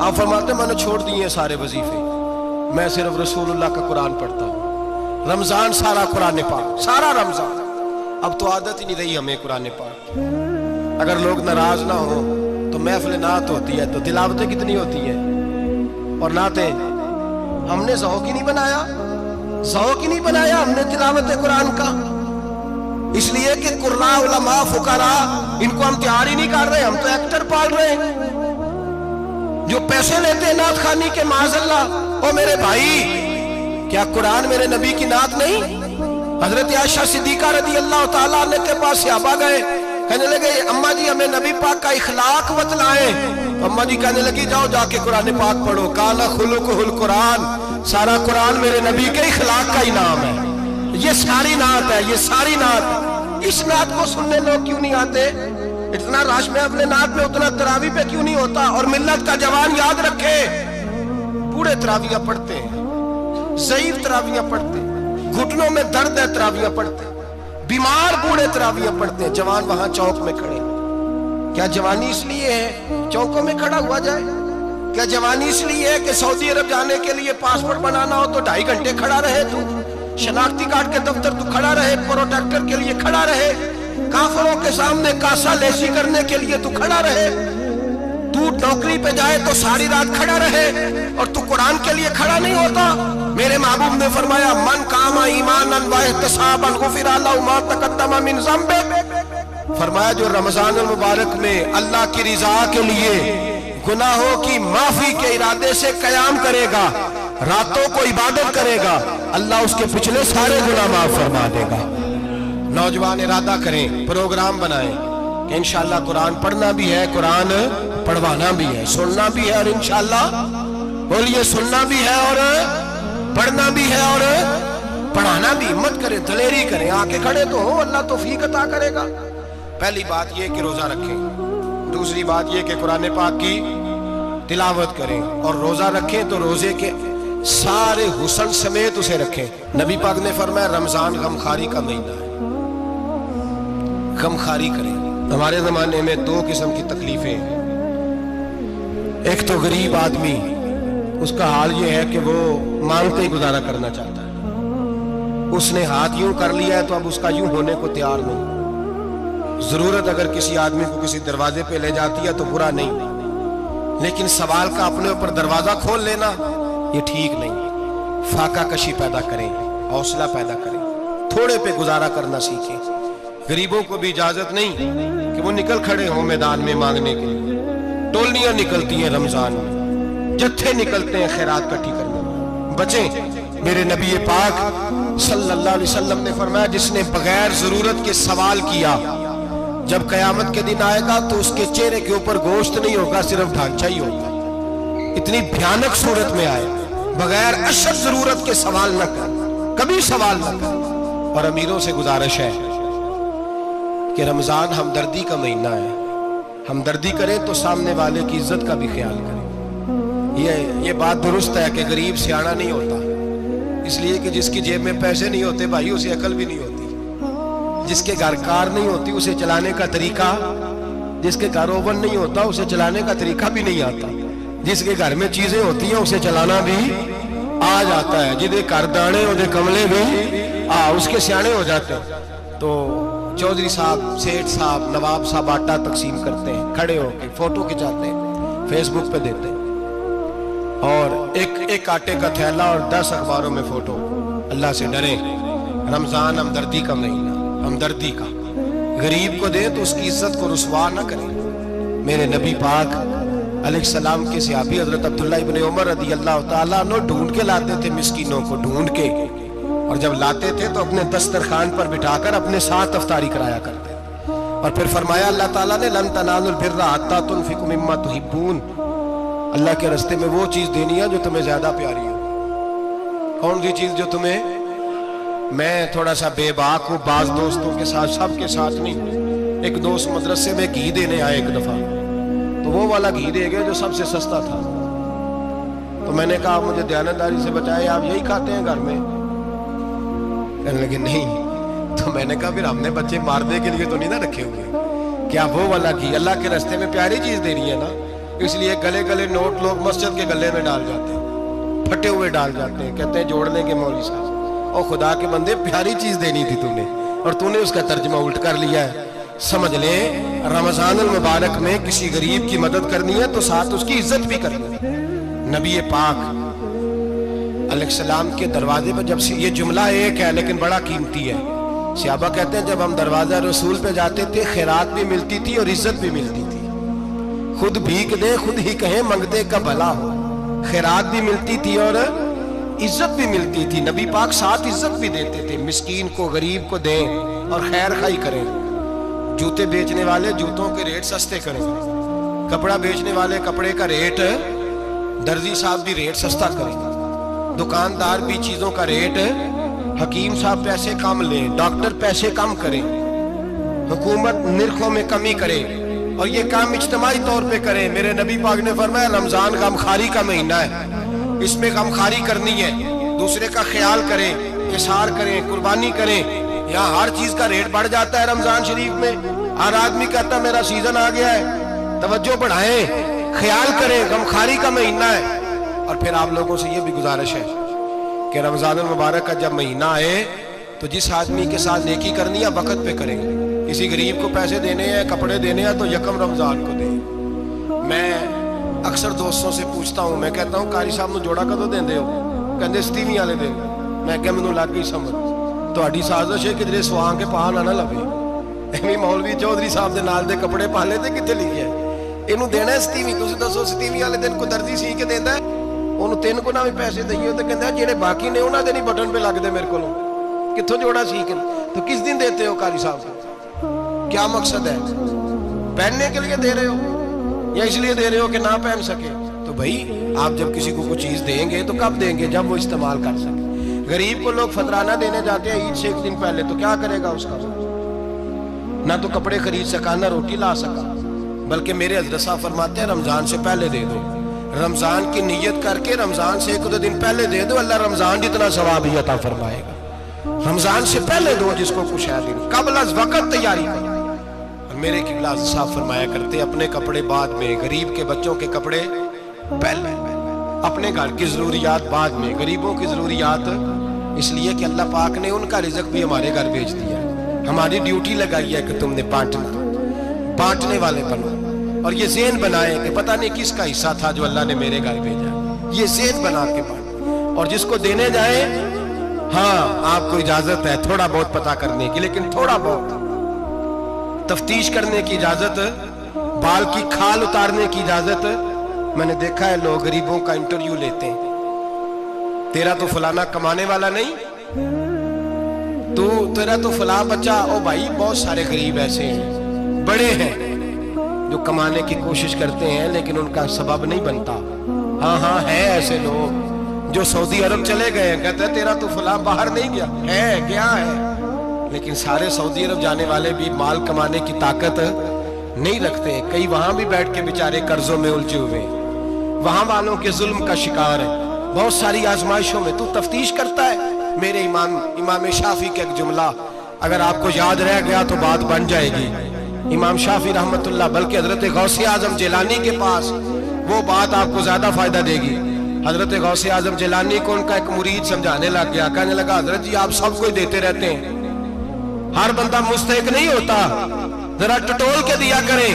S1: آپ فرماتے میں نے چھوڑ دیے سارے وظیفے، میں صرف رسول اللہ کا قرآن پڑھتا ہوں۔ رمضان سارا قرآن پاک، سارا رمضان۔ اب تو عادت ہی نہیں رہی ہمیں قرآن پاک۔ اگر لوگ ناراض نہ ہو تو محفل نعت ہوتی ہے تو تلاوتیں کتنی ہوتی ہیں، اور نعتیں ہم نے ذوق ہی نہیں بنایا، ذوق ہی نہیں بنایا ہم نے تلاوت قرآن کا، اس لیے کہ قراء علماء فقراء ان کو ہم تیار ہی نہیں کر رہے، ہم تو ایکٹر پال رہے ہیں جو پیسے لیتے ہیں نعت خوانی کے، معاذ اللہ۔ او میرے بھائی، کیا قرآن میرے نبی کی نعت نہیں؟ حضرت عائشہ صدیقہ رضی اللہ تعالیٰ عنہ کے پاس صحابہ گئے، کہنے لگے اماں جی ہمیں نبی پاک کا اخلاق بتلائیں۔ اماں جی کہنے لگی جاؤ جا کے قرآن پاک پڑھو، کانا خلقہ القرآن، سارا قرآن میرے نبی کے اخلاق کا انعام ہے۔ یہ ساری نعت ہے، یہ ساری نعت ہے۔ اس نعت کو سننے لوگ کیوں نہیں آتے؟ اتنا رش میں اپنے نعت میں اتنا تراویح پہ کیوں نہیں ہوتا؟ اور ملت کا جوان یاد رکھے، بوڑھے تراویح پڑھتے ہیں، ضعیف تراویح پڑھتے ہیں، گھٹنوں میں درد ہے تراویح پڑھتے ہیں، بیمار بوڑھے تراویح پڑھتے ہیں، جوان وہاں چوک میں کھڑے۔ کیا جوانی اس لیے ہے چوکوں میں کھڑا ہوا جائے؟ کیا جوانی اس لیے ہے کہ سعودی عرب جانے کے لیے پاسپورٹ بنانا ہو تو 2.5 گھنٹے کھڑا رہے تو؟ شناختی کارڈ کے دفتر تو کھڑا رہے، پروٹیکٹر کے لیے کھڑا رہے، کافروں کے سامنے کاسا لیسی کرنے کے لیے تو کھڑا رہے، تو نوکری پہ جائے تو ساری رات کھڑا رہے، اور تو قرآن کے لیے کھڑا نہیں ہوتا؟ میرے محبوب نے فرمایا من قام ایمانا واحتسابا غفر له ما تقدم من ذنبه، فرمایا جو رمضان المبارک میں اللہ کی رضا کے لیے گناہوں کی معافی کے ارادے سے قیام کرے گا، راتوں کو عبادت کرے گا، اللہ اس کے پچھلے سارے گناہ معاف فرما دے گا۔ نوجوان ارادہ کریں، پروگرام بنائیں کہ انشاءاللہ قرآن پڑھنا بھی ہے، قرآن پڑھوانا بھی ہے، سننا بھی ہے، اور انشاءاللہ بولیے سننا بھی ہے اور پڑھنا بھی ہے اور پڑھانا بھی۔ ہمت کریں، دلیری کریں، آ کے کھڑے تو ہو، اللہ توفیق عطا کرے گا۔ پہلی بات یہ کہ روزہ رکھیں، دوسری بات یہ کہ قرآن پاک کی تلاوت کریں، اور روزہ رکھیں تو روزے کے سارے حسن سمیت اسے رکھیں۔ نبی پاک نے فرمایا رمضان غمخواری کا مہینہ ہے، غمخواری کریں۔ ہمارے زمانے میں 2 قسم کی تکلیفیں ہیں، ایک تو غریب آدمی، اس کا حال یہ ہے کہ وہ مانگتے ہی گزارا کرنا چاہتا ہے، اس نے ہاتھ یوں کر لیا ہے تو اب اس کا یوں ہونے کو تیار نہیں۔ ضرورت اگر کسی آدمی کو کسی دروازے پہ لے جاتی ہے تو برا نہیں، لیکن سوال کا اپنے اوپر دروازہ کھول لینا یہ ٹھیک نہیں۔ فاقہ کشی پیدا کریں، حوصلہ پیدا کریں، تھوڑے پہ گزارا کرنا سیکھیں۔ غریبوں کو بھی اجازت نہیں کہ وہ نکل کھڑے ہوں میدان میں مانگنے کے لیے، ٹولیاں نکلتی ہیں رمضان میں، جتھے نکلتے ہیں خیرات کٹھی کرنے میں، بچیں۔ میرے نبی پاک صلی اللہ علیہ وسلم نے فرمایا جس نے بغیر ضرورت کے سوال کیا، جب قیامت کے دن آئے گا تو اس کے چہرے کے اوپر گوشت نہیں ہوگا، صرف ڈھانچہ ہی ہوگا۔ اتنی بھیانک صورت میں آئے، بغیر اشد ضرورت کے سوال نہ کر، کبھی سوال نہ کر۔ اور امیروں سے گزارش ہے کہ رمضان ہمدردی کا مہینہ ہے، ہمدردی کریں تو سامنے والے کی عزت کا بھی خیال کریں۔ یہ بات درست ہے کہ غریب سیاڑا نہیں ہوتا، اس لیے کہ جس کی جیب میں پیسے نہیں ہوتے بھائی اسے عقل بھی نہیں ہوتی، جس کے گھر کار نہیں ہوتی اسے چلانے کا طریقہ، جس کے گھر اوون نہیں ہوتا اسے چلانے کا طریقہ بھی نہیں آتا، جس کے گھر میں چیزیں ہوتی ہیں اسے چلانا بھی آ جاتا ہے، جدے گھر دانے ہوتے کملے بھی اس کے سیانے ہو جاتے ہیں۔ تو چودھری صاحب، سیٹھ صاحب، نواب صاحب آٹا تقسیم کرتے ہیں، کھڑے ہو کے فوٹو کھچاتے ہیں، فیس بک پہ دیتے ہیں، اور ایک آٹے کا تھیلا اور 10 اخباروں میں فوٹو۔ اللہ سے ڈریں، رمضان ہمدردی کا مہینہ، ہمدردی کا، غریب کو دیں تو اس کی عزت کو رسوا نہ کریں۔ میرے نبی پاک علیہ السلام کے صحابی حضرت عبداللہ ابن عمر رضی اللہ تعالیٰ عنہ ڈھونڈ کے لاتے تھے مسکینوں کو، ڈھونڈ کے، اور جب لاتے تھے تو اپنے دسترخوان پر بٹھا کر اپنے ساتھ افطاری کرایا کرتے، اور پھر فرمایا اللہ تعالیٰ نے لن تنالوا البر حتی تنفقوا مما تحبون، اللہ کے راستے میں وہ چیز دینی ہے جو تمہیں زیادہ پیاری ہو۔ کون سی چیز جو تمہیں؟ میں تھوڑا سا بے باک ہوں، بعض دوستوں کے ساتھ، سب کے ساتھ نہیں۔ ایک دوست مدرسے میں گھی دینے آئے ایک دفعہ، تو وہ والا گھی دے گئے جو سب سے سستا تھا، تو میں نے کہا مجھے دیانتداری سے بچائے، آپ یہی کھاتے ہیں گھر میں؟ کہنے لگے نہیں۔ تو میں نے کہا پھر ہم نے بچے مارنے کے لیے تو نہیں نہ رکھے ہوئے، کیا وہ والا گھی اللہ کے راستے میں پیاری چیز دے رہی ہے نا، اس لیے گلے گلے نوٹ لوگ مسجد کے گلے میں ڈال جاتے ہیں، پھٹے ہوئے ڈال جاتے ہیں، کہتے ہیں جوڑنے کے مولوی صاحب۔ اور خدا کے بندے پیاری چیز دینی تھی تو نے، اور تو نے اس کا ترجمہ الٹ کر لیا ہے۔ سمجھ لیں رمضان المبارک میں کسی غریب کی مدد کرنی ہے تو ساتھ اس کی عزت بھی کرنی ہے۔ نبی پاک علیہ السلام کے دروازے پر جب یہ جملہ ایک ہے لیکن بڑا قیمتی ہے، صحابہ کہتے ہیں جب ہم دروازہ رسول پہ جاتے تھے خیرات بھی ملتی تھی اور عزت بھی ملتی تھی۔ خود بھیک دیں خود ہی کہیں منگتے کا بھلا ہو، خیرات بھی ملتی تھی اور عزت بھی ملتی تھی۔ نبی پاک ساتھ عزت بھی دیتے تھے، مسکین کو غریب کو دیں اور خیر خائی کریں۔ جوتے بیچنے والے جوتوں کے ریٹ سستے کریں، کپڑا بیچنے والے کپڑے کا ریٹ، درزی صاحب بھی ریٹ سستا کریں، دکاندار بھی چیزوں کا ریٹ، حکیم صاحب پیسے کم لیں، ڈاکٹر پیسے کم کریں، حکومت نرخوں میں کمی کرے، اور یہ کام اجتماعی طور پہ کریں۔ میرے نبی پاک نے فرمایا رمضان غمخواری کا مہینہ ہے، اس میں غمخواری کرنی ہے، دوسرے کا خیال کریں، احسار کریں، قربانی کریں۔ یہاں ہر چیز کا ریٹ بڑھ جاتا ہے رمضان شریف میں، ہر آدمی کہتا ہے میرا سیزن آ گیا ہے، توجہ بڑھائیں، خیال کریں، غمخواری کا مہینہ ہے۔ اور پھر آپ لوگوں سے یہ بھی گزارش ہے کہ رمضان المبارک کا جب مہینہ آئے تو جس آدمی کے ساتھ نیکی کرنی ہے وقت پہ کریں۔ کسی غریب کو پیسے دینے ہیں، کپڑے دینے ہیں تو یکم رمضان کو دیں۔ میں اکثر دوستوں سے پوچھتا ہوں، میں کہتا ہوں قاری صاحب نو جوڑا کدو دیندے ہو؟ کہندے ستیویں والے دن۔ میں کہ مینوں لگ گئی سمجھ، تہاڈی سازش ہے کدھرے سواں کے پاہ نہ لوے، ایویں مولوی چودھری صاحب دے نال دے کپڑے پا لے تے کتے لکھیا ہے اینوں دینا ہے ستیویں۔ تسی دسو ستیویں والے دن کو درزی سی کے دیندا ہے، اونوں 3 گنا بھی پیسے دئیے تے کہندا جڑے باقی نے انہاں دے نہیں بٹن پہ لگ دے میرے کولوں، کتھوں جوڑا سی کے؟ تو کس دن دیتے ہو قاری صاحب کو؟ کیا مقصد ہے؟ پہننے کے لیے دے رہے ہو یا اس لیے دے رہے ہو کہ نہ پہن سکے؟ تو بھائی آپ جب کسی کو کچھ چیز دیں گے تو کب دیں گے؟ جب وہ استعمال کر سکے۔ غریب کو لوگ فطرانہ دینے جاتے ہیں عید سے 1 دن پہلے، تو کیا کرے گا اس کا؟ نہ تو کپڑے خرید سکا نہ روٹی لا سکا، بلکہ میرے حضرت صاحب فرماتے ہیں رمضان سے پہلے دے دو، رمضان کی نیت کر کے رمضان سے 1-2 دن پہلے دے دو، اللہ رمضان جتنا ثواب ہی عطا فرمائے گا۔ رمضان سے پہلے دو جس کو کچھ ہے دن، قبل از وقت تیاری کرو۔ اور میرے قبلہ صاحب فرمایا کرتے اپنے کپڑے بعد میں، غریب کے بچوں کے کپڑے پہلے، اپنے گھر کی ضروریات بعد میں، غریبوں کی ضروریات، اس لیے کہ اللہ پاک نے ان کا رزق بھی ہمارے گھر بھیج دیا ہے۔ ہماری ڈیوٹی لگائی ہے کہ تم نے بانٹنے والے بنو، اور یہ ذہن بنائے کہ پتہ نہیں کس کا حصہ تھا جو اللہ نے میرے گھر بھیجا، یہ ذہن بنا کے بانٹ۔ اور جس کو دینے جائیں، ہاں آپ کو اجازت ہے تھوڑا بہت پتہ کرنے کی، لیکن تھوڑا بہت تفتیش کرنے کی اجازت، بال کی کھال اتارنے کی اجازت۔ میں نے دیکھا ہے لوگ غریبوں کا انٹرویو لیتے ہیں، تیرا تو فلانا کمانے والا نہیں، تیرا تو فلاں بچہ، او بھائی بہت سارے غریب ایسے ہیں، بڑے ہیں جو کمانے کی کوشش کرتے ہیں لیکن ان کا سبب نہیں بنتا۔ ہاں ہے ایسے لوگ جو سعودی عرب چلے گئے ہیں، کہتے ہیں تیرا تو فلاں باہر نہیں گیا ہے، لیکن سارے سعودی عرب جانے والے بھی مال کمانے کی طاقت نہیں رکھتے، کئی وہاں بھی بیٹھ کے بیچارے قرضوں میں الجھے ہوئے، وہاں والوں کے ظلم کا شکار ہے، بہت ساری آزمائشوں میں۔ تو تفتیش کرتا ہے؟ میرے امام شافعی کا ایک جملہ اگر آپ کو یاد رہ گیا تو بات بن جائے گی۔ امام شافعی رحمت اللہ، بلکہ حضرت غوث اعظم جیلانی کے پاس وہ بات آپ کو زیادہ فائدہ دے گی۔ حضرت غوث اعظم جیلانی کو ان کا ایک مرید سمجھانے لگ گیا، کہنے لگا حضرت جی آپ سب کو دیتے رہتے ہیں، ہر بندہ مستحق نہیں ہوتا، ذرا ٹٹول کے دیا کریں۔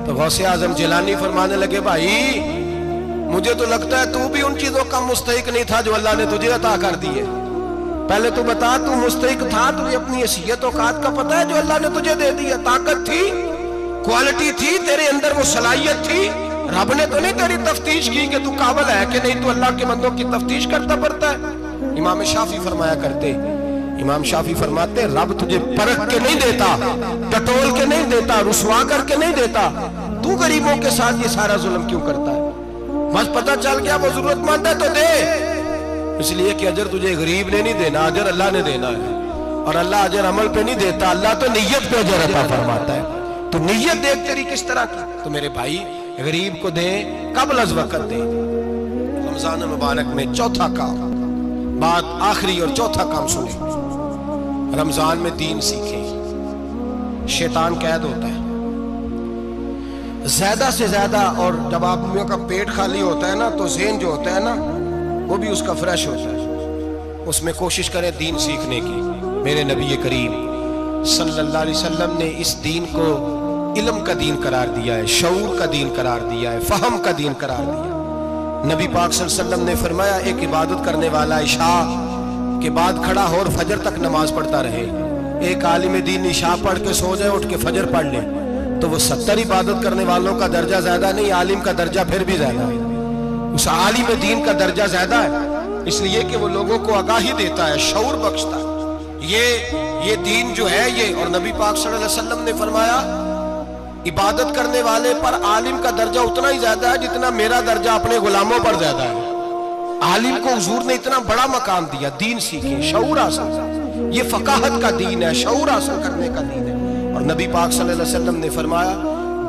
S1: تو غوث اعظم جیلانی فرمانے لگے بھائی مجھے تو لگتا ہے تو بھی ان چیزوں کا مستحق نہیں تھا جو اللہ نے تجھے عطا کر دی ہے، پہلے تو بتا تو مستحق تھا، تجھے اپنی حیثیت اوقات کا پتہ ہے جو اللہ نے تجھے دے دی ہے، طاقت تھی، کوالٹی تھی، تیرے اندر وہ صلاحیت تھی، رب نے تو نہیں تیری تفتیش کی کہ تو قابل ہے کہ نہیں، تو اللہ کے بندوں کی تفتیش کرتا پڑتا ہے۔ امام شافعی فرمایا کرتے، امام شافعی فرماتے رب تجھے پرکھ کے نہیں دیتا، ٹٹول کے نہیں دیتا، رسوا کر کے نہیں دیتا، تو غریبوں کے ساتھ یہ سارا ظلم کیوں کرتا ہے؟ بس پتہ چل گیا وہ ضرورت مند ہے تو دے، اس لیے کہ اجر تجھے غریب نے نہیں دینا، اجر اللہ نے دینا ہے، اور اللہ اجر عمل پہ نہیں دیتا، اللہ تو نیت پہ اجر عطا فرماتا ہے۔ تو نیت دیکھ تیری کس طرح کی۔ تو میرے بھائی غریب کو دیں، قبل از وقت دیں۔ رمضان المبارک میں چوتھا کام، بات آخری اور چوتھا کام سنیں، رمضان میں دین سیکھیں، شیطان قید ہوتا ہے۔ زیادہ سے زیادہ، اور جب آدمیوں کا پیٹ خالی ہوتا ہے نا تو ذہن جو ہوتا ہے نا وہ بھی اس کا فریش ہوتا ہے، اس میں کوشش کریں دین سیکھنے کی۔ میرے نبی کریم صلی اللہ علیہ وسلم نے اس دین کو علم کا دین قرار دیا ہے، شعور کا دین قرار دیا ہے، فہم کا دین قرار دیا ہے۔ نبی پاک صلی اللہ علیہ وسلم نے فرمایا ایک عبادت کرنے والا عشاء کے بعد کھڑا ہو اور فجر تک نماز پڑھتا رہے، ایک عالم دین عشاء پڑھ کے سو جائے اٹھ کے فجر پڑھ لے تو وہ 70 عبادت کرنے والوں کا درجہ زیادہ نہیں، عالم کا درجہ پھر بھی زیادہ ہے، اس عالم دین کا درجہ زیادہ ہے، اس لیے کہ وہ لوگوں کو آگاہی دیتا ہے، شعور بخشتا ہے۔ یہ دین جو ہے یہ، اور نبی پاک صلی اللہ علیہ وسلم نے فرمایا عبادت کرنے والے پر عالم کا درجہ اتنا ہی زیادہ ہے جتنا میرا درجہ اپنے غلاموں پر زیادہ ہے۔ عالم کو حضور نے اتنا بڑا مقام دیا، دین سیکھیں، شعور حاصل کریں، یہ فقاہت کا دین ہے، شعور حاصل کرنے کا دین ہے۔ اور نبی پاک صلی اللہ علیہ وسلم نے فرمایا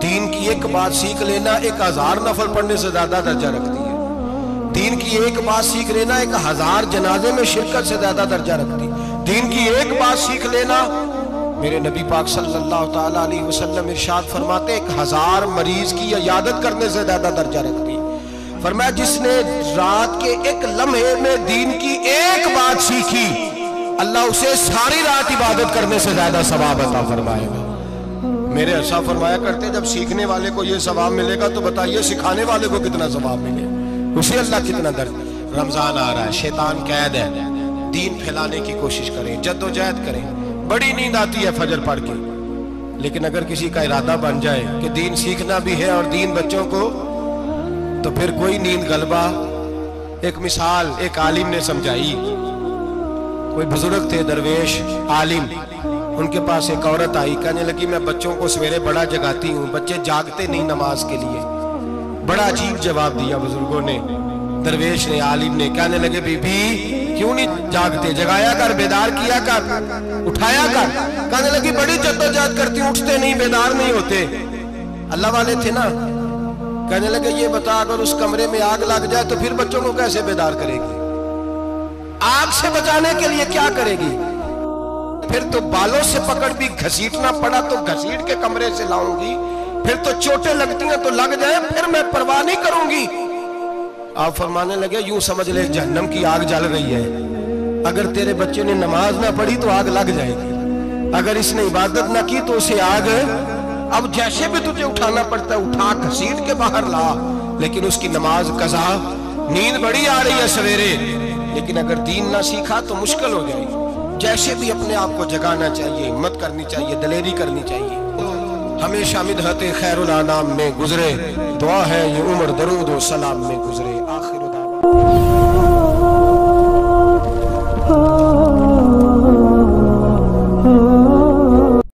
S1: دین کی ایک بات سیکھ لینا 1000 نفل پڑھنے سے زیادہ درجہ رکھتی ہے، دین کی ایک بات سیکھ لینا 1000 جنازے میں شرکت سے زیادہ درجہ رکھتی ہے، دین کی ایک بات سیکھ لینا، میرے نبی پاک صلی اللہ تعالیٰ علیہ وسلم ارشاد فرماتے 1000 مریض کی عیادت کرنے سے زیادہ درجہ رکھتی ہے۔ فرمایا جس نے رات کے ایک لمحے میں دین کی ایک بات سیکھی اللہ اسے ساری رات عبادت کرنے سے زیادہ ثواب عطا فرمائے گا۔ میرے ارشاد فرمایا کرتے جب سیکھنے والے کو یہ ثواب ملے گا تو بتائیے سکھانے والے کو کتنا ثواب ملے، اسے اللہ کتنا درد۔ رمضان آ رہا ہے، شیطان قید ہے، دین پھیلانے کی کوشش کریں، جد و جہد کریں۔ بڑی نیند آتی ہے فجر پڑھ کے، لیکن اگر کسی کا ارادہ بن جائے کہ دین سیکھنا بھی ہے اور دین بچوں کو، تو پھر کوئی نیند غلبہ۔ ایک مثال ایک عالم نے سمجھائی، کوئی بزرگ تھے درویش عالم، ان کے پاس ایک عورت آئی، کہنے لگی میں بچوں کو سویرے بڑا جگاتی ہوں، بچے جاگتے نہیں نماز کے لیے۔ بڑا عجیب جواب دیا بزرگوں نے، درویش نے، عالم نے، کہنے لگے بی بی کیوں نہیں جاگتے، جگایا کر، بیدار کیا کر، اٹھایا کر۔ کہنے لگی بڑی جدوجہد کرتی ہوں، اٹھتے نہیں، بیدار نہیں ہوتے۔ اللہ والے تھے نا، کہنے لگے یہ بتا اگر اس کمرے میں آگ لگ جائے تو پھر بچوں کو کیسے بیدار کرے گی، آگ سے بچانے کے لیے کیا کرے گی؟ پھر تو بالوں سے پکڑ بھی گھسیٹنا پڑا تو گھسیٹ کے کمرے سے لاؤں گی، پھر تو چوٹیں لگتی ہیں تو لگ جائیں، پھر میں پرواہ نہیں کروں گی۔ آپ فرمانے لگے یوں سمجھ لے جہنم کی آگ جل رہی ہے، اگر تیرے بچے نے نماز نہ پڑھی تو آگ لگ جائے گی، اگر اس نے عبادت نہ کی تو اسے آگ، اب جیسے بھی تجھے اٹھانا پڑتا ہے اٹھا گھسیٹ کے باہر لا، لیکن اس کی نماز قضا۔ نیند بڑی آ رہی ہے سویرے، لیکن اگر دین نہ سیکھا تو مشکل ہو جائے گی۔ جیسے بھی اپنے آپ کو جگانا چاہیے، ہمت کرنی چاہیے، دلیری کرنی چاہیے۔ ہمیشہ مدحت خیر الانام میں گزرے، دعا ہے یہ عمر درود و سلام میں گزرے۔ آخر دعوانا